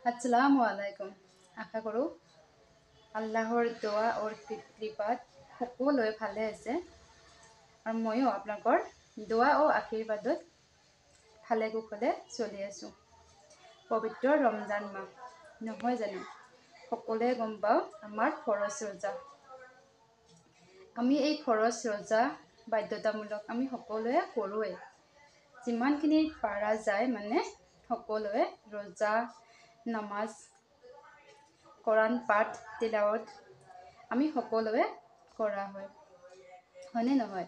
আসসালামু আলাইকুম। আশা কৰোঁ আল্লাহৰ দোৱা আৰু কৃপাত সকলোৱে ভালে আছে আৰু ময়ো আপোনালোকৰ দোৱা আৰু আশীৰ্বাদত ভালে কুশলে চলি আছোঁ। পবিত্ৰ ৰমজান মাহ নহয় জানো? সকলোৱে গম পাওঁ আমাৰ ফৰজ ৰোজা। আমি এই ফৰজ ৰোজা বাধ্যতামূলক আমি সকলোৱে কৰোঁৱে। যিমানখিনি পাৰা যায় মানে সকলোৱে ৰোজা নামাজ কোৰাণ পাঠ তিলাৱত আমি সকলোৱে কৰা হয়, হয়নে নহয়?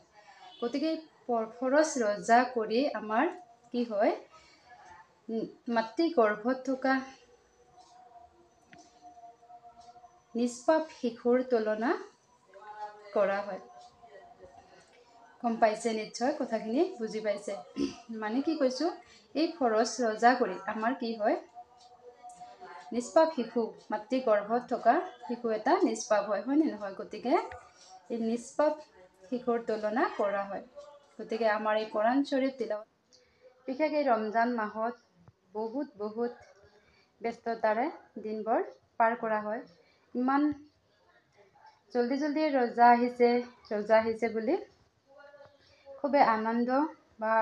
গতিকে ফৰজ ৰোজা কৰি আমাৰ কি হয়, মাতৃ গৰ্ভত থকা নিষ্পাপ শিশুৰ তুলনা কৰা হয়। গম পাইছে নিশ্চয়, কথাখিনি বুজি পাইছে। মানে কি কৈছোঁ, এই ফৰজ ৰোজা কৰি আমাৰ কি হয়, নিষ্পাপ শিশু, মাতৃ গৰ্ভত থকা শিশু এটা নিষ্পাপ হয়, হয়নে নহয়? গতিকে এই নিষ্পাপ শিশুৰ তুলনা কৰা হয়। গতিকে আমাৰ এই কোৰাণ শ্বৰীফ তিলাৱত বিশেষ এই ৰমজান মাহত বহুত ব্যস্ততাৰে দিনবোৰ পাৰ কৰা হয়। ইমান জল্দি ৰোজা আহিছে বুলি খুবেই আনন্দ বা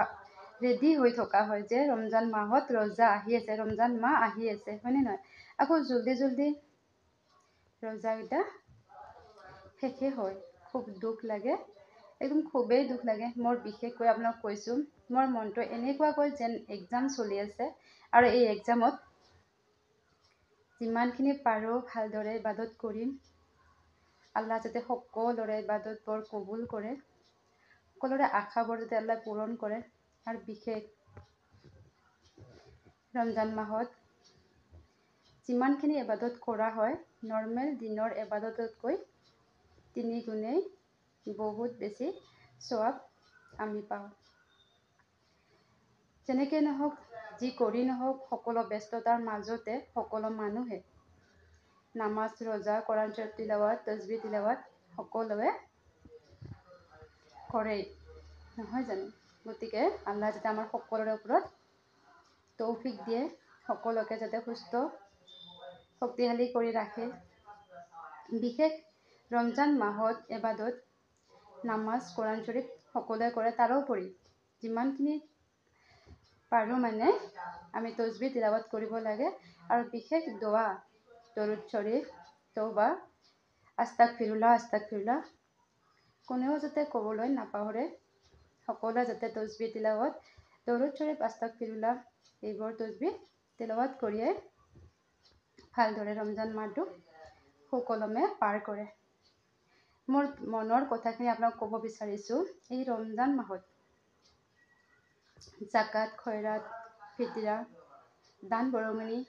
ৰেডি হৈ থকা হয় যে ৰমজান মাহত ৰোজা আহি আছে, ৰমজান মাহ আহি আছে, হয়নে নহয়? আকৌ জল্দি ৰোজাকেইটা শেষে হয়, খুব দুখ লাগে, একদম খুবেই দুখ লাগে। মোৰ বিশেষকৈ আপোনাক কৈছোঁ, মোৰ মনটো এনেকুৱাকৈ যেন এক্সাম চলি আছে আৰু এই এক্সামত যিমানখিনি পাৰোঁ ভালদৰে ইবাদত কৰিম। আল্লাহ যাতে সকলোৰে ইবাদতবোৰ কবুল কৰে, সকলোৰে আশাবোৰ যাতে আল্লাহ পূৰণ কৰে। আৰু বিশেষ ৰমজান মাহত যিমানখিনি ইবাদত কৰা হয়, নৰ্মেল দিনৰ ইবাদততকৈ 3 গুণেই বহুত বেছি সৱাব আমি পাওঁ। যেনেকৈ নহওক, যি কৰি নহওক, সকলো ব্যস্ততাৰ মাজতে সকলো মানুহে নামাজ ৰোজা কোৰাণ শ্বৰীফ তিলাৱত তাজবীহ তিলাৱত সকলোৱে কৰেই, নহয় জানো? গতিকে আল্লাহ যাতে আমাৰ সকলোৰে ওপৰত তৌফিক দিয়ে, সকলোকে যাতে সুস্থ শক্তিশালী কৰি ৰাখে। বিশেষ ৰমজান মাহত ইবাদত নামাজ কোৰাণ শ্বৰীফ সকলোৱে কৰে, তাৰোপৰি যিমানখিনি পাৰোঁ মানে আমি তাজবীহ তিলাৱত কৰিব লাগে। আৰু বিশেষ দোৱা দৰুদ শ্বৰীফ, তওবা, আস্তাগফিৰুল্লাহ কোনেও যাতে ক'বলৈ নাপাহৰে। সকলোৱে যাতে তাজবীহ তিলাৱত, দৰুদ শ্বৰীফ, আস্তাগফিৰুল্লাহ এইবোৰ তাজবীহ তিলাৱত কৰিয়ে ভালদৰে ৰমজান মাহটো সুকলমে পাৰ কৰে। মোৰ মনৰ কথাখিনি আপোনাক ক'ব বিচাৰিছোঁ, এই ৰমজান মাহত জাকাত, খয়ৰাত, ফিতৰা, দান বৰঙণি,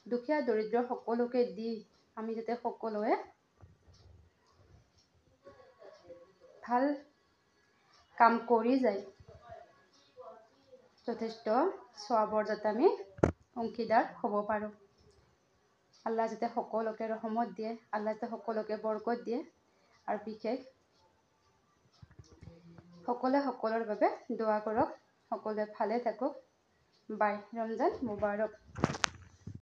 দুখীয়া দৰিদ্ৰ সকলোকে দি আমি যাতে সকলোৱে ভাল কাম কৰি যায় যথেষ্ট সৱাবৰ যাতে আমি অংশীদাৰ হ'ব পাৰোঁ। আল্লাহ যাতে সকলোকে ৰহমত দিয়ে, আল্লাহ যাতে সকলোকে বৰকত দিয়ে। আৰু বিশেষ সকলোৱে সকলোৰ বাবে দোৱা কৰক, সকলোৱে ভালে থাকক। বাই, ৰমজান মুবাৰক।